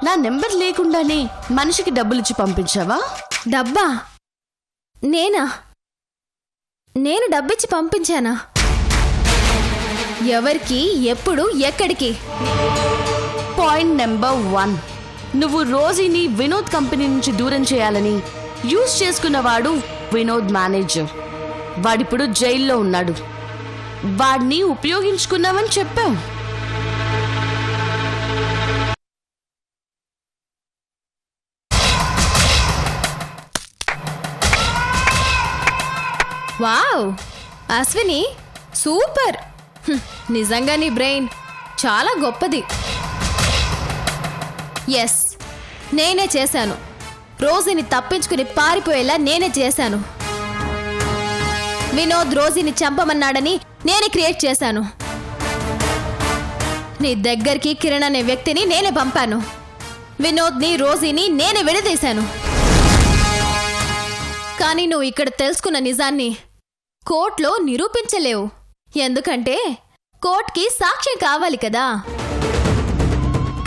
నా నెంబర్ లేకుండానే మనిషికి డబ్బులిచ్చి పంపించావా? డబ్బా? నేనా? నేను డబ్బిచ్చి పంపించానా? ఎవరికి, ఎప్పుడు, ఎక్కడికి? పాయింట్ నెంబర్ 1, నువ్వు రోజీని వినోద్ కంపెనీ నుంచి దూరం చేయాలని యూజ్ చేసుకున్నవాడు వినోద్ మేనేజర్. వాడిప్పుడు జైల్లో ఉన్నాడు. వాడిని ఉపయోగించుకున్నావని చెప్పావు. Wow Ashwini, super. నిజంగా నీ బ్రెయిన్ చాలా గొప్పది. ఎస్, నేనే చేశాను. రోజీని తప్పించుకుని పారిపోయేలా నేనే చేశాను. వినోద్ రోజీని చంపమన్నాడని నేనే క్రియేట్ చేశాను. నీ దగ్గరికి కిరణ్ అనే వ్యక్తిని నేనే పంపాను. వినోద్ని, రోజీని నేనే విడదీశాను. కానీ నువ్వు ఇక్కడ తెలుసుకున్న నిజాన్ని కోర్టులో నిరూపించలేవు. ఎందుకంటే కోర్టుకి సాక్ష్యం కావాలి కదా.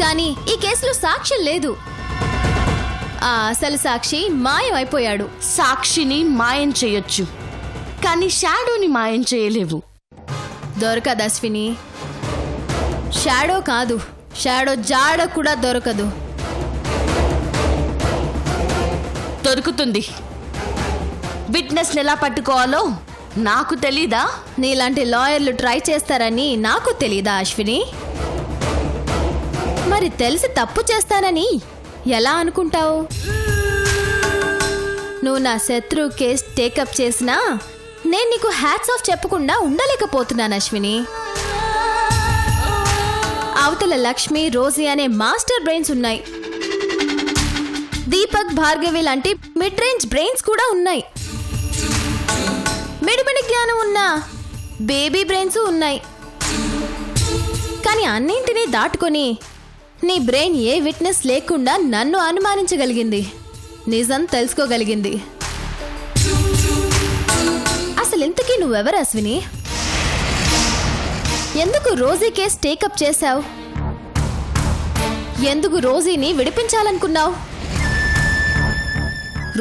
కానీ ఈ కేసులో సాక్ష్యం లేదు. ఆ అసలు సాక్షి మాయం అయిపోయాడు. సాక్షిని మాయం చేయొచ్చు, కానీ షాడోని మాయం చేయలేవు. దొరకదు అశ్విని. షాడో కాదు, షాడో జాడ కూడా దొరకదు. దొరుకుతుంది. విట్నెస్ని ఎలా పట్టుకోవాలో నాకు తెలీదా? నీలాంటి లాయర్లు ట్రై చేస్తారని నాకు తెలీదా అశ్విని? మరి తెలిసి తప్పు చేస్తానని ఎలా అనుకుంటావు? నువ్వు నా శత్రు కేస్ టేకప్ చేసినా నేను నీకు హ్యాట్స్ ఆఫ్ చెప్పకుండా ఉండలేకపోతున్నాను అశ్విని. అవతల లక్ష్మి, రోజీ అనే మాస్టర్ బ్రెయిన్స్ ఉన్నాయి. దీపక్, భార్గవి లాంటి మిడ్ రేంజ్ బ్రెయిన్స్ కూడా ఉన్నాయి. మిడిమిడి జ్ఞానం ఉన్న బేబీ బ్రెయిన్స్ ఉన్నాయి. కానీ అన్నింటినీ దాటుకొని నీ బ్రెయిన్ ఏ విట్నెస్ లేకుండా నన్ను అనుమానించగలిగింది, నిజం తెలుసుకోగలిగింది. అసలు ఇంతకీ నువ్వెవరు అశ్విని? ఎందుకు రోజీ కేస్ టేకప్ చేశావు? ఎందుకు రోజీని విడిపించాలనుకున్నావు?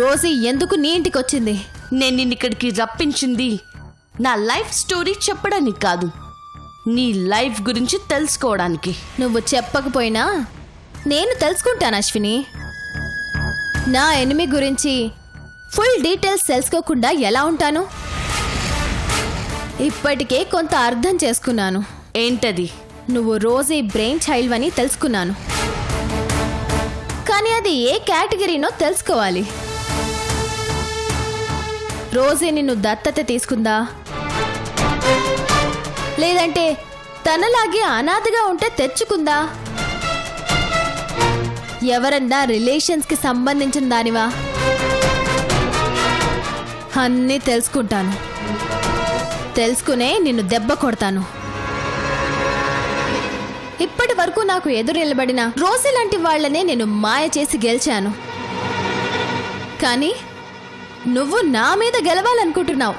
రోజీ ఎందుకు నీ ఇంటికొచ్చింది? నేను నిన్నిక్కడికి రప్పించింది నా లైఫ్ స్టోరీ చెప్పడానికి కాదు, నీ లైఫ్ గురించి తెలుసుకోవడానికి. నువ్వు చెప్పకపోయినా నేను తెలుసుకుంటాను అశ్విని. నా ఎనిమి గురించి ఫుల్ డీటెయిల్స్ తెలుసుకోకుండా ఎలా ఉంటాను? ఇప్పటికే కొంత అర్థం చేసుకున్నాను. ఏంటది? నువ్వు రోజీ బ్రెయిన్ చైల్డ్ అని తెలుసుకున్నాను. కానీ అది ఏ కేటగిరీనో తెలుసుకోవాలి. రోజీ నిన్ను దత్తత తీసుకుందా, లేదంటే తనలాగే అనాథగా ఉంటే తెచ్చుకుందా? ఎవరన్నా రిలేషన్స్ కి సంబంధించిన దానివా? అన్నీ తెలుసుకుంటాను. తెలుసుకునే నిన్ను దెబ్బ కొడతాను. ఇప్పటి వరకు నాకు ఎదురు నిలబడిన రోజీ లాంటి వాళ్లనే నేను మాయ చేసి గెలిచాను. కానీ నువ్వు నా మీద గెలవాలనుకుంటున్నావు.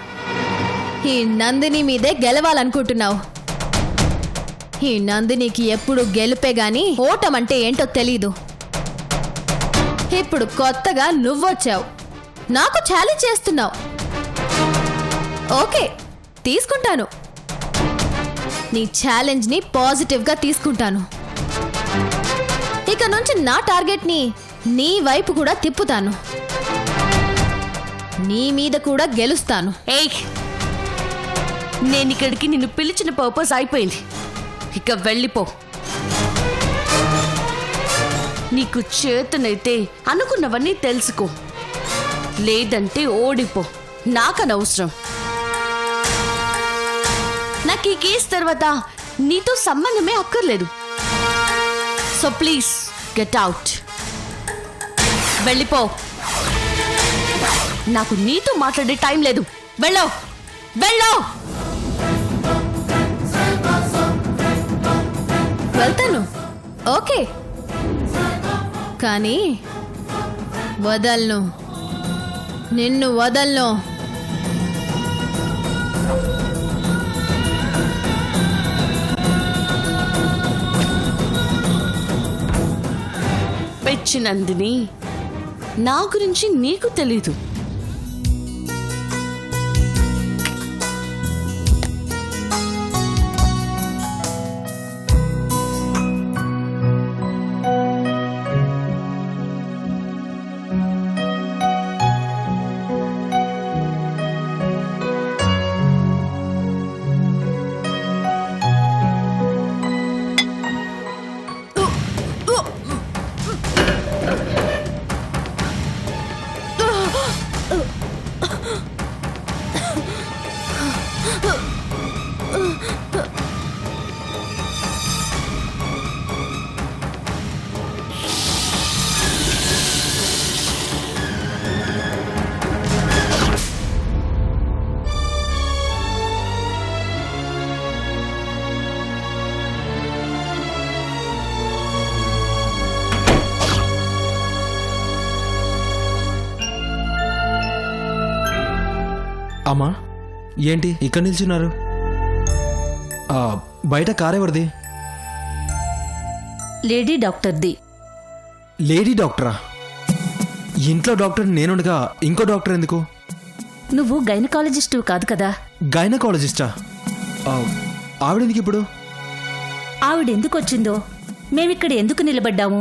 ఈ నందిని మీదే గెలవాలనుకుంటున్నావు. ఈ నందినికి ఎప్పుడు గెలుపే గాని ఓటమంటే ఏంటో తెలీదు. ఇప్పుడు కొత్తగా నువ్వొచ్చావు, నాకు ఛాలెంజ్ చేస్తున్నావు. ఓకే, తీసుకుంటాను. నీ ఛాలెంజ్ని పాజిటివ్గా తీసుకుంటాను. ఇక నుంచి నా టార్గెట్ని నీ వైపు కూడా తిప్పుతాను. నీ మీద కూడా గెలుస్తాను. ఏయ్, నేనిక్కడికి నిన్ను పిలిచిన పర్పస్ అయిపోయింది. ఇక వెళ్ళిపో. నీకు చేతనైతే అనుకున్నవన్నీ తెలుసుకో, లేదంటే ఓడిపో. నాకనవసరం. నాకు ఈ కేసు తర్వాత నీతో సంబంధమే అక్కర్లేదు. So please get out. వెళ్ళిపో. నాకు నీతో మాట్లాడే టైం లేదు. వెళ్ళో, వెళ్ళో. వెళ్తాను, ఓకే, కానీ వదలను, నిన్ను వదలను. పిచ్చి నందిని, నా గురించి నీకు తెలీదు. అమ్మా, ఏంటి ఇక్కడ నిల్చున్నారు? బయట కారెవరిది? లేడీ డాక్టర్ది. లేడీ డాక్టరా? ఇంట్లో డాక్టర్ నేనుండగా ఇంకో డాక్టర్ ఎందుకు? నువ్వు గైనకాలజిస్టు కాదు కదా. గైనకాలజిస్టా? ఆవిడెందుకు ఇప్పుడు? ఆవిడెందుకు వచ్చిందో, మేమిక్కడ ఎందుకు నిలబడ్డాము,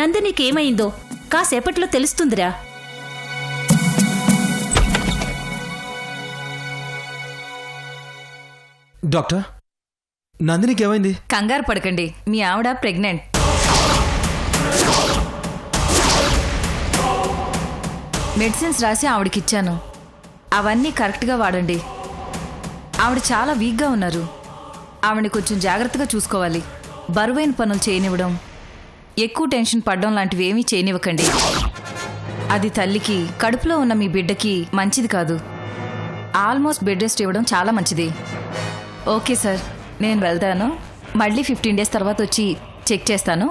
నందినికేమైందో కాసేపట్లో తెలుస్తుందిరా. డాక్టర్, నందినికి ఏమైంది? కంగారు పడకండి, మీ ఆవిడ ప్రెగ్నెంట్. మెడిసిన్స్ రాసి ఆవిడకిచ్చాను, అవన్నీ కరెక్ట్గా వాడండి. ఆవిడ చాలా వీక్గా ఉన్నారు, ఆవిడని కొంచెం జాగ్రత్తగా చూసుకోవాలి. బరువైన పనులు చేయనివ్వడం, ఎక్కువ టెన్షన్ పడడం లాంటివి ఏమీ చేయనివ్వకండి. అది తల్లికి, కడుపులో ఉన్న మీ బిడ్డకి మంచిది కాదు. ఆల్మోస్ట్ బెడ్ రెస్ట్ ఇవ్వడం చాలా మంచిది. ఓకే సార్, నేను వెళ్తాను. మళ్ళీ 15 days తర్వాత వచ్చి చెక్ చేస్తాను.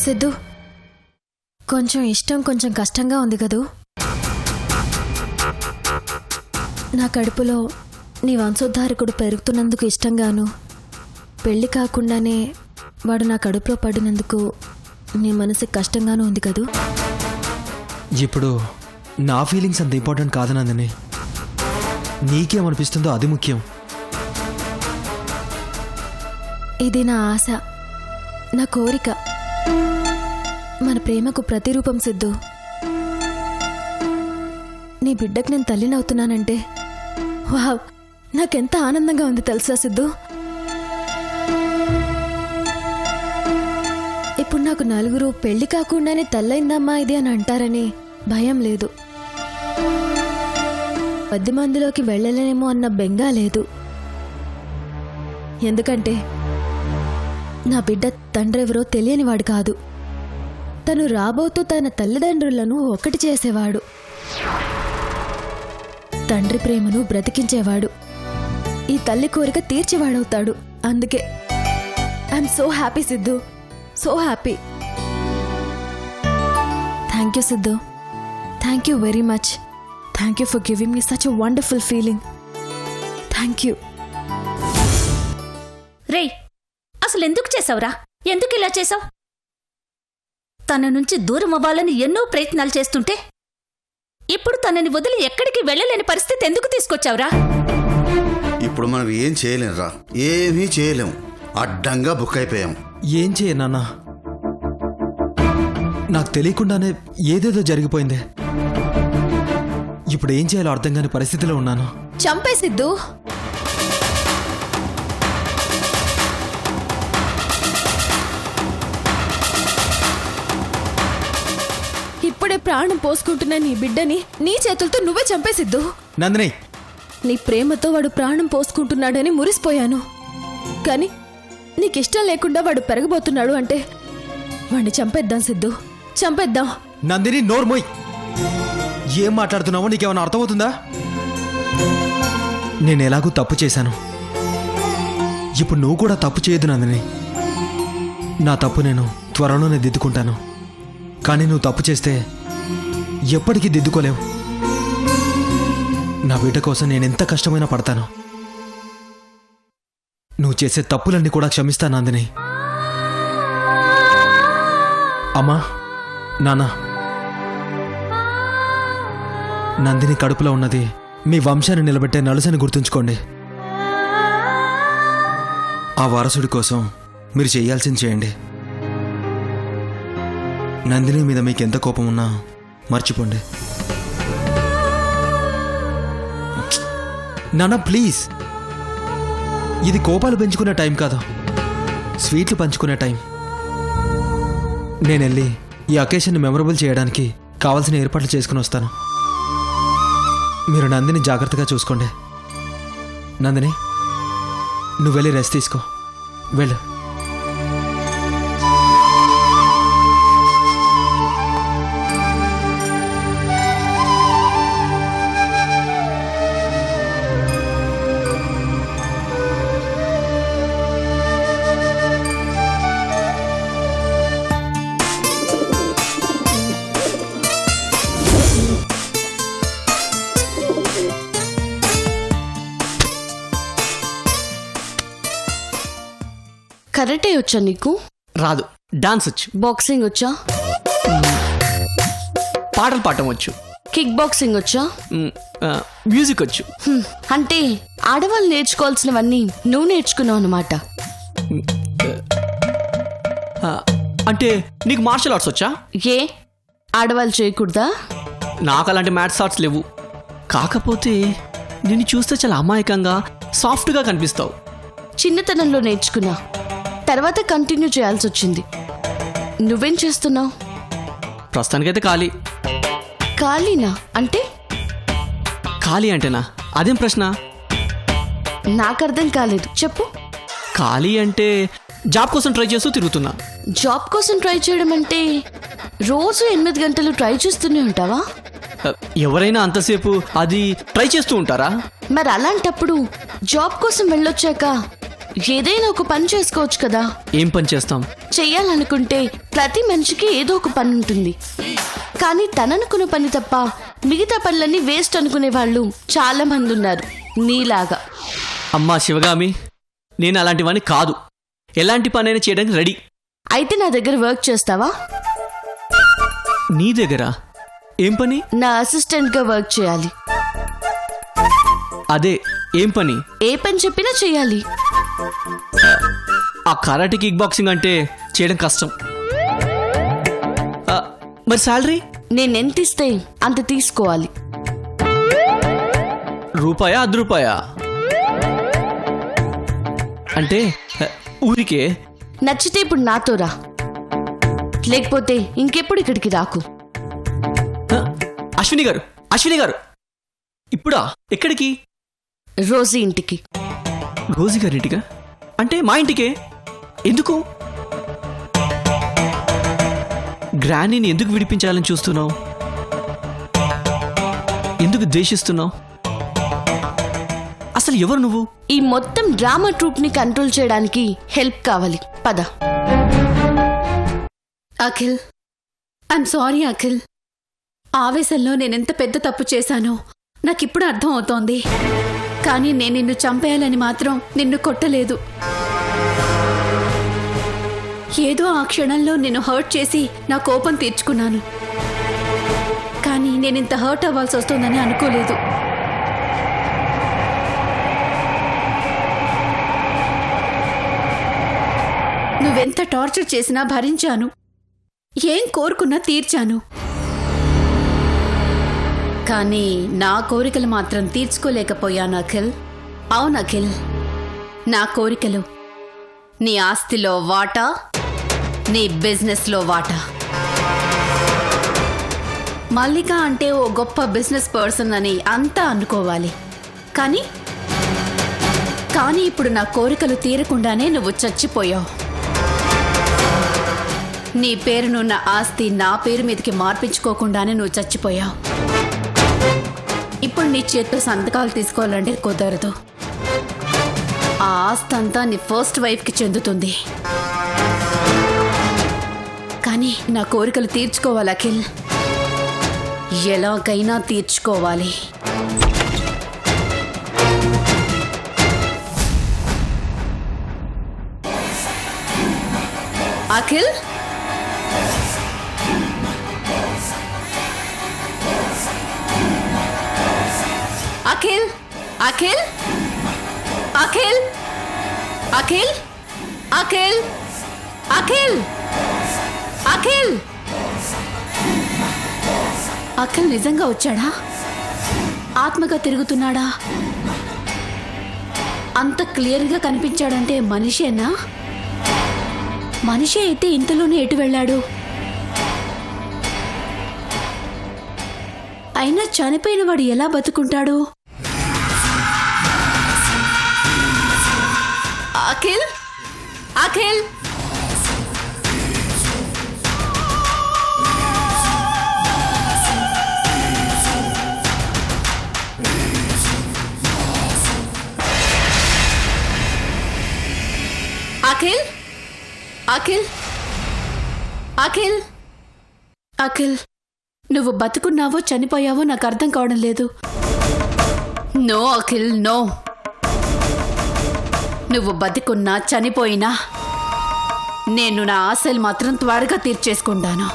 సిద్ధు, కొంచెం ఇష్టం కొంచెం కష్టంగా ఉంది కదూ. నా కడుపులో నీ వంశోద్ధారకుడు పెరుగుతున్నందుకు ఇష్టంగాను, పెళ్లి కాకుండానే వాడు నా కడుపులో పడినందుకు నీ మనసుకి కష్టంగానూ ఉంది కదూ. ఇప్పుడు నా ఫీలింగ్స్ అంత ఇంపార్టెంట్ కాదు నందిని, నీకేమనిపిస్తుందో అది ముఖ్యం. ఇది నా ఆశ, నా కోరిక, మన ప్రేమకు ప్రతిరూపం సిద్ధు. నీ బిడ్డకు నేను తల్లినవుతున్నానంటే వావ్, నాకెంత ఆనందంగా ఉంది తెలుసా సిద్ధు. ఇప్పుడు నాకు నలుగురు పెళ్లి కాకుండానే తల్లైందమ్మా ఇది అని అంటారని భయం లేదు. 10 మందిలోకి వెళ్ళలేనేమో అన్న బెంగా లేదు. ఎందుకంటే నా బిడ్డ తండ్రెవరో తెలియనివాడు కాదు. తను రాబోతూ తన తల్లిదండ్రులను ఒకటి చేసేవాడు, తండ్రి ప్రేమను బ్రతికించేవాడు, ఈ తల్లి కోరిక తీర్చేవాడవుతాడు. అందుకే I'm so happy Siddhu, so happy. Thank you Siddhu, thank you very much. Thank you for giving me such a wonderful feeling. Thank you. రేయ్, అసలు ఎందుకు చేసావురా? ఎందుకు ఇలా చేసావు? తన నుంచి దూరం అవ్వాలని ఎన్నో ప్రయత్నాలు చేస్తుంటే ఇప్పుడు తనని వదిలి ఎక్కడికి వెళ్ళలేని పరిస్థితి ఎందుకు తీసుకొచ్చావురా? ఇప్పుడు మనం ఏం చేయలేంరా, ఏమీ చేయలేం. అడ్డంగా బుక్ అయిపోయాం. ఏం చేయనా, నాకు తెలియకుండానే ఏదేదో జరిగిపోయింది. ఇప్పుడు ఏం చేయాలో అర్థం కాని పరిస్థితిలో ఉన్నాను. చంపే సిద్ధు. ఇప్పుడే ప్రాణం పోసుకుంటున్న నీ బిడ్డని నీ చేతులతో నువ్వే చంపేసిద్దు. నందిని, నీ ప్రేమతో వాడు ప్రాణం పోసుకుంటున్నాడని మురిసిపోయాను. కానీ నీకిష్టం లేకుండా వాడు పెరగబోతున్నాడు అంటే వాడిని చంపేద్దాం సిద్ధు, చంపేద్దాం. నందిని, నోర్మోయ్. ఏం మాట్లాడుతున్నావో నీకేమైనా అర్థమవుతుందా? నేను ఎలాగూ తప్పు చేశాను, ఇప్పుడు నువ్వు కూడా తప్పు చేయదు నందిని. నా తప్పు నేను త్వరలోనే దిద్దుకుంటాను. కానీ నువ్వు తప్పు చేస్తే ఎప్పటికీ దిద్దుకోలేవు. నా బిడ్డ కోసం నేను ఎంత కష్టమైనా పడతాను. నువ్వు చేసే తప్పులన్నీ కూడా క్షమిస్తాను నందిని. అమ్మా, నాన్న, నందిని కడుపులో ఉన్నది మీ వంశాన్ని నిలబెట్టే నలుసని గుర్తుంచుకోండి. ఆ వారసుడి కోసం మీరు చేయాల్సింది చేయండి. నందిని మీద మీకు ఎంత కోపం ఉన్నా మర్చిపోండి. నాన్న ప్లీజ్, ఇది కోపాలు పెంచుకునే టైం కాదు, స్వీట్లు పంచుకునే టైం. నేను వెళ్ళి ఈ అకేషన్ని మెమరబుల్ చేయడానికి కావాల్సిన ఏర్పాట్లు చేసుకుని వస్తాను. మీరు నందిని జాగ్రత్తగా చూసుకోండి. నందిని, నువ్వు వెళ్ళి రెస్ట్ తీసుకో, వెళ్ళు. కరాటే వచ్చా నీకు? రాదు. డాన్స్ వచ్చు, బాక్సింగ్ వచ్చా? పాటలు పాడటం వచ్చు, కిక్ బాక్సింగ్ వచ్చా? మ్యూజిక్ వచ్చు. అంటే ఆడవాళ్ళు నేర్చుకోవాల్సినవన్నీ నువ్వు నేర్చుకున్నావు అన్నమాట. అంటే నీకు మార్షల్ ఆర్ట్స్ వచ్చా? ఏ ఆడవాళ్ళు చేయకూడదా? నాకు అలాంటి మ్యాథ్స్ ఆర్ట్స్ లేవు. కాకపోతే నిన్ను చూస్తే చాలా అమాయకంగా సాఫ్ట్గా కనిపిస్తావు. చిన్నతనంలో నేర్చుకున్నా, తర్వాత కంటిన్యూ చేయాల్సి వచ్చింది. నువ్వేం చేస్తున్నావు? ప్రస్తుతానికైతే ఖాళీ. ఖాళీనా? అంటే ఖాళీ అంటేనా? అదేం ప్రశ్న? నాకు అర్థం కాలేదు, చెప్పు. ఖాళీ అంటే జాబ్ కోసం ట్రై చేస్తూ తిరుగుతున్నా. జాబ్ కోసం ట్రై చేయడం అంటే రోజు 8 గంటలు ట్రై చేస్తూనే ఉంటావా? ఎవరైనా అంతసేపు అది ట్రై చేస్తూ ఉంటారా? మరి అలాంటప్పుడు జాబ్ కోసం వెళ్ళొచ్చాక ఏదైనా ఒక పని చేసుకోవచ్చు కదా. ఏం పని చేస్తాం? చెయ్యాలనుకుంటే ప్రతి మనిషికి ఏదో ఒక పని ఉంటుంది. కానీ తననుకున్న పని తప్ప మిగతా పనులన్నీ వేస్ట్ అనుకునే వాళ్ళు చాలా మంది ఉన్నారు నీలాగా. అమ్మా శివగామి, నేను అలాంటివన్నీ కాదు. ఎలాంటి పనైనా చేయడానికి రెడీ. అయితే నా దగ్గర వర్క్ చేస్తావా? నీ దగ్గర ఏం పని? నా అసిస్టెంట్ గా వర్క్ చేయాలి. అదే ఏం పని? ఏ పని చెప్పినా చెయ్యాలి. ఆ కరాటే కిక్ బాక్సింగ్ అంటే చేయడం కష్టం. మరి శాలరీ? నేనెంత ఇస్తే అంత తీసుకోవాలి. రూపాయా 10 రూపాయా? అంటే ఊరికే? నచ్చితే ఇప్పుడు నాతో రా, లేకపోతే ఇంకెప్పుడు ఇక్కడికి రాకు. అశ్విని గారు, అశ్విని గారు, ఇప్పుడా? ఎక్కడికి? రోజీ ఇంటికి. రోజీ గారింటికా? అంటే మా ఇంటికే? ఎందుకు? గ్రానీని ఎందుకు విడిపించాలని చూస్తున్నావు? ఎందుకు ద్వేషిస్తున్నావు? అసలు ఎవరు నువ్వు? ఈ మొత్తం డ్రామా ట్రూప్ ని కంట్రోల్ చేయడానికి హెల్ప్ కావాలి, పద. Akhil, I'm sorry Akhil. ఆవేశంలో నేనెంత పెద్ద తప్పు చేశానో నాకిప్పుడు అర్థం అవుతోంది. కానీ నేను నిన్ను చంపేయాలని మాత్రం నిన్ను కొట్టలేదు. ఏదో ఆ క్షణంలో నిన్ను హర్ట్ చేసి నా కోపం తీర్చుకున్నాను. కానీ నేనింత హర్ట్ అవ్వాల్సి వస్తుందని అనుకోలేదు. నువ్వెంత టార్చర్ చేసినా భరించాను. ఏం కోరుకున్నా తీర్చాను. కానీ నా కోరికలు మాత్రం తీర్చుకోలేకపోయాను అఖిల్. అవును అఖిల్, నా కోరికలు నీ ఆస్తిలో వాటా, నీ బిజినెస్లో వాటా. మల్లిక అంటే ఓ గొప్ప బిజినెస్ పర్సన్ అని అంతా అనుకోవాలి. కానీ ఇప్పుడు నా కోరికలు తీరకుండానే నువ్వు చచ్చిపోయావు. నీ పేరునున్న ఆస్తి నా పేరు మీదకి మార్పించుకోకుండానే నువ్వు చచ్చిపోయావు. ఇప్పుడు నీ చేతితో సంతకాలు తీసుకోవాలంటే కుదరదు. ఆ ఆస్తి అంతా నీ ఫస్ట్ వైఫ్కి చెందుతుంది. కానీ నా కోరికలు తీర్చుకోవాలి అఖిల్, ఎలాగైనా తీర్చుకోవాలి. అఖిల్, అఖిల్, అఖిల్, అఖిల్, అఖిల్, అఖిల్, అఖిల్, అఖిల్. అఖిల్ నిజంగా వచ్చాడా? ఆత్మగా తిరుగుతున్నాడా? అంత క్లియర్గా కనిపించాడంటే మనిషేనా? మనిషి అయితే ఇంతలోనే ఎటు వెళ్ళాడు? అయినా చనిపోయిన వాడు ఎలా బతుకుంటాడు? అఖిల్, అఖిల్, అఖిల్, అఖిల్, అఖిల్, అఖిల్, నువ్వు బతుకున్నావో చనిపోయావో నాకు అర్థం కావడం లేదు. No Akhil, no. నువ్వు బతికున్నా చనిపోయినా నేను నా ఆశలు మాత్రం త్వరగా తీర్చేసుకుంటాను.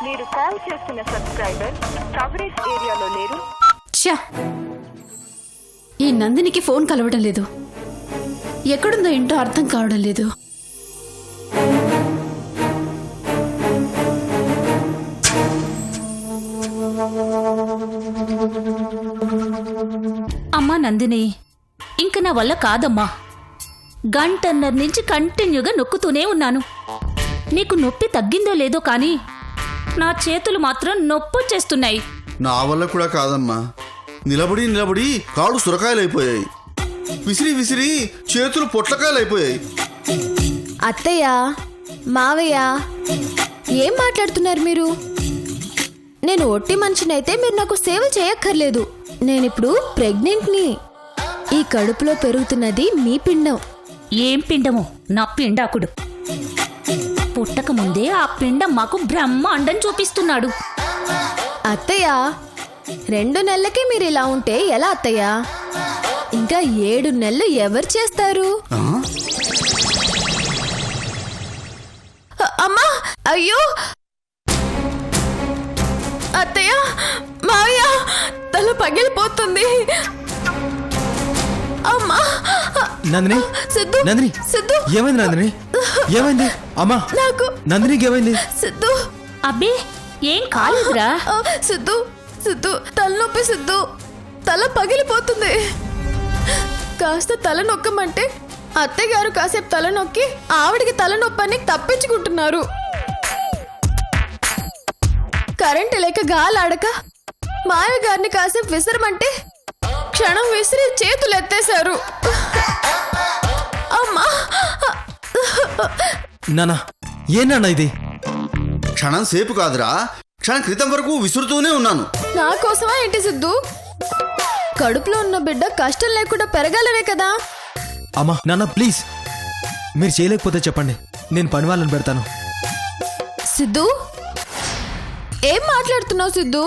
మీరు కాల్ చేస్తున్న సబ్స్క్రైబర్ కవరేజ్ ఏరియాలో లేరు. ఛా! ఈ నందినికి ఫోన్ కలవడం లేదు. ఎక్కడుందో ఏంటో అర్థం కావడం లేదు. అమ్మా నందిని, ఇంక నా వల్ల కాదమ్మా. గంటన్నర నుంచి కంటిన్యూగా నొక్కుతూనే ఉన్నాను. నీకు నొప్పి తగ్గిందో లేదో కానీ నా చేతులు మాత్రం నొప్పొచ్చేస్తున్నాయి. నా వల్ల కూడా కాదమ్మా. నిలబడి నిలబడి కాళ్ళు సురకాయలైపోయాయి, విసిరి విసిరి చేతులు పొట్లకాయలైపోయాయి. అత్తయ్య, మావయ్య, ఏం మాట్లాడుతున్నారు మీరు? నేను ఒట్టి మనిషినైతే మీరు నాకు సేవ చేయక్కర్లేదు. నేనిప్పుడు ప్రెగ్నెంట్ని. ఈ కడుపులో పెరుగుతున్నది మీ పిండం. ఏం పిండమో? నా పిండాకుడు. పుట్టక ముందే ఆ పిండం మాకు బ్రహ్మాండం చూపిస్తున్నాడు. అత్తయ్య, 2 నెలలకే మీరు ఇలా ఉంటే ఎలా అత్తయ్య? ఇంకా 7 నెలలు ఎవరు చేస్తారు? అమ్మా, అయ్యో అత్తయ్య, మావయ్య, తల పగిలిపోతుంది. అమ్మా, నందిని, సిద్ధు, నందిని, సిద్ధు, ఏమైంది నందిని? ఏమైంది అమ్మా? నాకు నందినికి ఏమైంది? సిద్ధు, అబ్బే ఏం కాలేదురా. సిద్ధు, సిద్ధు, తలనొప్పి సిద్ధు, తల పగిలిపోతుంది. కాస్త తల నొక్కమంటే అత్తయ్య గారు కాసేపు తల నొక్కి ఆవిడికి తలనొప్పని తప్పించుకుంటున్నారు. కరెంటు లేక గాలాడక మావి గారిని కాసేపు విసరమంటే క్షణం విసిరి చేతులు ఎత్తేశారు. అమ్మా, నానా, ఏనా ఇది? క్షణం సేపు కాదురా, క్షణం క్రితం వరకు విసురుతూనే ఉన్నాను. నా కోసమా ఏంటి సిద్ధు? కడుపులో ఉన్న బిడ్డ కష్టం లేకుండా పెరగాలనే కదా. అమ్మా, నాన్న ప్లీజ్, మీరు చేయలేకపోతే చెప్పండి, నేను పని వాళ్ళని పెడతాను. సిద్ధు, ఏం మాట్లాడుతున్నావు సిద్ధు?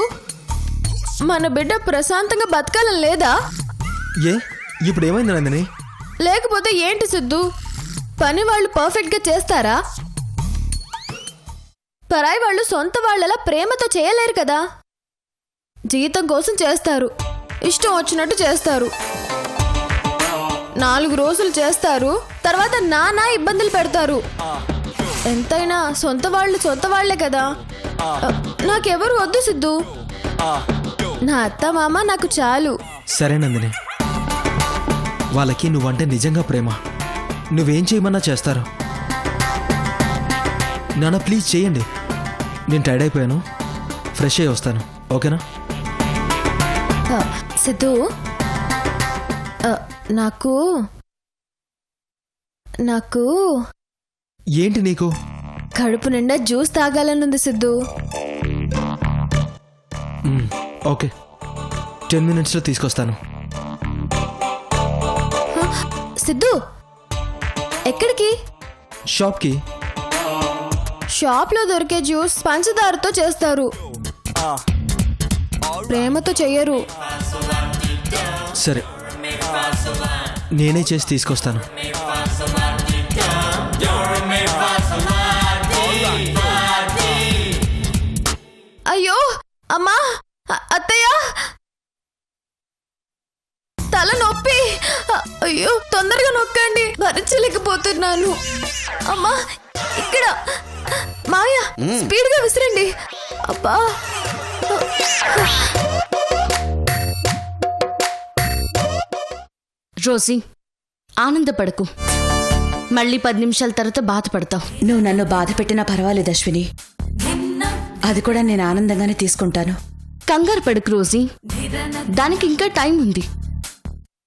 మన బిడ్డ ప్రశాంతంగా బతకాలని లేదా? ఏ ఇప్పుడు ఏమైంది నందిని? లేకపోతే ఏంటి సిద్ధు? పని వాళ్ళు పర్ఫెక్ట్గా చేస్తారా? పరాయి వాళ్ళు సొంత వాళ్ళలా ప్రేమతో చేయలేరు కదా. జీతం కోసం చేస్తారు, ఇష్టం వచ్చినట్టు చేస్తారు. 4 రోజులు చేస్తారు, తర్వాత నానా ఇబ్బందులు పెడతారు. ఎంతైనా సొంత వాళ్లే కదా. నాకెవరు వద్దు సిద్ధు. నా అత్త మామ నాకు చాలు. సరే నందిని, వాళ్ళకి నువ్వంటే నిజంగా ప్రేమ. నువ్వేం చేయమన్నా చేస్తారు. నాన్న ప్లీజ్ చేయండి. నేను టైర్డ్ అయిపోయాను, ఫ్రెష్ అయ్యి వస్తాను, ఓకేనా? సిద్ధు, నాకు నాకు ఏంటి నీకు? కడుపు నిండా జ్యూస్ తాగాలనుంది సిద్ధు. ఓకే, 10 minutesలో తీసుకొస్తాను. సిద్ధు, ఎక్కడికి? షాప్కి. షాప్లో దొరికే జ్యూస్ పంచదారతో చేస్తారు, ప్రేమతో చెయ్యరు. సరే, నేనే చేసి తీసుకొస్తాను. అయ్యో అమ్మా, అత్తయ్య, తల నొప్పి. అయ్యో తొందరగా నొక్కండి, భరించలేకపోతున్నాను. అమ్మా ఇక్కడ, మాయా స్పీడ్గా విసిరండి. అబ్బా, రోజీ, ఆనందపడకు. మళ్ళీ 10 నిమిషాల తర్వాత బాధపడతావు. నువ్వు నన్ను బాధ పెట్టినా పర్వాలేదు అశ్విని, అది కూడా నేను ఆనందంగానే తీసుకుంటాను. కంగారు పడకు రోజీ, దానికి ఇంకా టైం ఉంది.